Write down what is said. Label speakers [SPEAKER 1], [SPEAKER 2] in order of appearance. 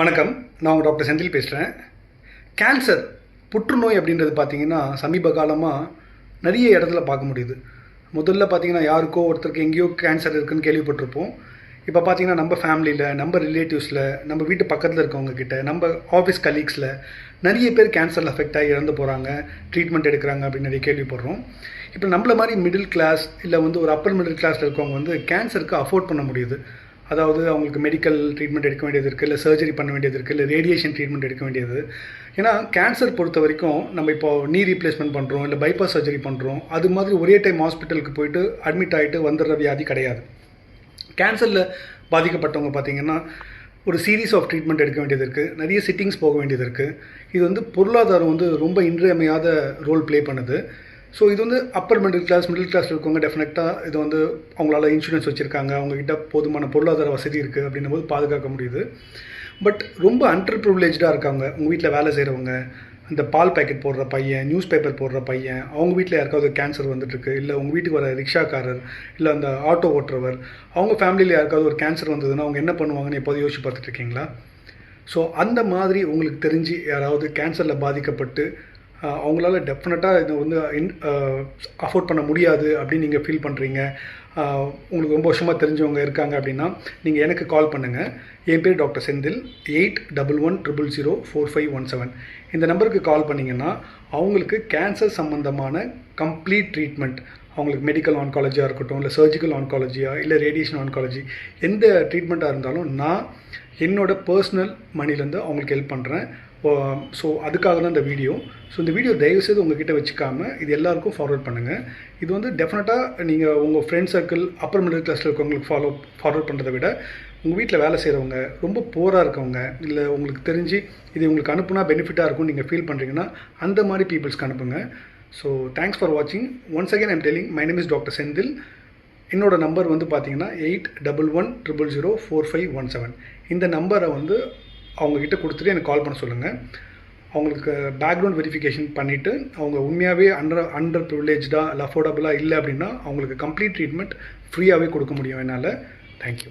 [SPEAKER 1] வணக்கம். நான் உங்கள் டாக்டர் செந்தில் பேசுகிறேன். கேன்சர் புற்றுநோய் அப்படின்றது பார்த்திங்கன்னா சமீப காலமாக நிறைய இடத்துல பார்க்க முடியுது. முதல்ல பார்த்திங்கன்னா யாருக்கோ ஒருத்தருக்கு எங்கேயோ கேன்சர் இருக்குதுன்னு கேள்விப்பட்டிருப்போம். இப்போ பார்த்திங்கன்னா நம்ம ஃபேமிலியில், நம்ம ரிலேட்டிவ்ஸில், நம்ம வீட்டு பக்கத்தில் இருக்கவங்கக்கிட்ட, நம்ம ஆஃபீஸ் கலீக்ஸில் நிறைய பேர் கேன்சரில் அஃபெக்ட் ஆகி இறந்து போகிறாங்க, ட்ரீட்மெண்ட் எடுக்கிறாங்க அப்படின்னு நிறைய கேள்விப்படுறோம். இப்போ நம்மள மாதிரி மிடில் கிளாஸ் இல்லை ஒரு அப்பர் மிடில் கிளாஸில் இருக்கவங்க கேன்சருக்கு அஃபோர்ட் பண்ண முடியுது. அதாவது அவங்களுக்கு மெடிக்கல் ட்ரீட்மெண்ட் எடுக்க வேண்டியது இருக்குது, இல்லை சர்ஜரி பண்ண வேண்டியது இருக்குது, இல்லை ரேடியேஷன் ட்ரீட்மெண்ட் எடுக்க வேண்டியது. ஏன்னா கேன்சர் பொறுத்த வரைக்கும் நம்ம இப்போ நீ ரீப்ளேஸ்மெண்ட் பண்ணுறோம், இல்லை பைபாஸ் சர்ஜரி பண்ணுறோம், அது மாதிரி ஒரே டைம் ஹாஸ்பிட்டலுக்கு போயிட்டு அட்மிட் ஆகிட்டு வந்துடுற வியாதி கிடையாது. கேன்சரில் பாதிக்கப்பட்டவங்க பார்த்திங்கன்னா ஒரு சீரீஸ் ஆஃப் ட்ரீட்மெண்ட் எடுக்க வேண்டியது இருக்குது, நிறைய சிட்டிங்ஸ் போக வேண்டியது இருக்குது. இது பொருளாதாரம் ரொம்ப இன்றியமையாத ரோல் ப்ளே பண்ணுது. ஸோ இது அப்பர் மிடில் கிளாஸில் இருக்கவங்க டெஃபினட்டாக இது அவங்களால இன்சூரன்ஸ் வச்சுருக்காங்க, அவங்கக்கிட்ட போதுமான பொருளாதார வசதி இருக்குது அப்படின்னும் போது பாதுகாக்க முடியுது. பட் ரொம்ப அண்டர் ப்ரிவிலேஜாக இருக்காங்க. உங்கள் வீட்டில் வேலை செய்கிறவங்க, அந்த பால் பேக்கெட் போடுற பையன், நியூஸ் பேப்பர் போடுற பையன், அவங்க வீட்டில் யாருக்காவது கேன்சர் வந்துட்டுருக்கு, இல்லை உங்கள் வீட்டுக்கு வர ரிக்ஷாக்காரர், இல்லை அந்த ஆட்டோ ஓட்டுறவர், அவங்க ஃபேமிலியில் யாருக்காவது ஒரு கேன்சர் வந்ததுன்னா அவங்க என்ன பண்ணுவாங்கன்னு எப்போது யோசிச்சு பார்த்துட்ருக்கீங்களா? ஸோ அந்த மாதிரி உங்களுக்கு தெரிஞ்சு யாராவது கேன்சரில் பாதிக்கப்பட்டு அவங்களால டெஃபினட்டாக இது அஃபோர்ட் பண்ண முடியாது அப்படின்னு நீங்கள் ஃபீல் பண்ணுறீங்க, உங்களுக்கு ரொம்ப வருஷமாக தெரிஞ்சவங்க இருக்காங்க அப்படின்னா நீங்கள் எனக்கு கால் பண்ணுங்கள். என் பேர் டாக்டர் செந்தில். 8111004517 இந்த நம்பருக்கு கால் பண்ணிங்கன்னா அவங்களுக்கு கேன்சர் சம்மந்தமான கம்ப்ளீட் ட்ரீட்மெண்ட், அவங்களுக்கு மெடிக்கல் ஆன்காலஜியாக இருக்கட்டும், இல்லை சர்ஜிக்கல் ஆன்காலஜியாக, இல்லை ரேடியேஷன் ஆன்காலஜி, எந்த ட்ரீட்மெண்ட்டாக இருந்தாலும் நான் என்னோடய பர்சனல் மணிலேருந்து அவங்களுக்கு ஹெல்ப் பண்ணுறேன். ஸோ அதுக்காக தான் இந்த வீடியோ. ஸோ இந்த வீடியோ தயவுசெய்து உங்கள்கிட்ட வச்சுக்காமல் இது எல்லாருக்கும் ஃபார்வர்ட் பண்ணுங்கள். இது டெஃபினட்டாக நீங்கள் உங்கள் ஃப்ரெண்ட் சர்க்கிள், அப்பர் மிடில் கிளாஸில் இருக்கவங்களுக்கு ஃபார்வர்ட் பண்ணுறதை விட உங்கள் வீட்டில் வேலை செய்கிறவங்க, ரொம்ப போராக இருக்கவங்க, இல்லை உங்களுக்கு தெரிஞ்சு இது உங்களுக்கு அனுப்புனா பெனிஃபிட்டாக இருக்கும்னு நீங்கள் ஃபீல் பண்ணுறீங்கன்னா அந்த மாதிரி பீப்புள்ஸ்க்கு அனுப்புங்க. ஸோ தேங்க்ஸ் ஃபார் வாட்சிங். Once again I'm telling, my name is doctor Senthil. என்னோடய நம்பர் பார்த்தீங்கன்னா 8111004517. இந்த நம்பரை அவங்கக்கிட்ட கொடுத்துட்டு எனக்கு கால் பண்ண சொல்லுங்கள். அவங்களுக்கு பேக்ரவுண்ட் வெரிஃபிகேஷன் பண்ணிவிட்டு அவங்க உண்மையாகவே அண்டர் ப்ரிவிலேஜாக இல்லை அஃபோர்டபுளாக இல்லை அப்படின்னா அவங்களுக்கு கம்ப்ளீட் ட்ரீட்மெண்ட் ஃப்ரீயாகவே கொடுக்க முடியும் என்னால். தேங்க்யூ.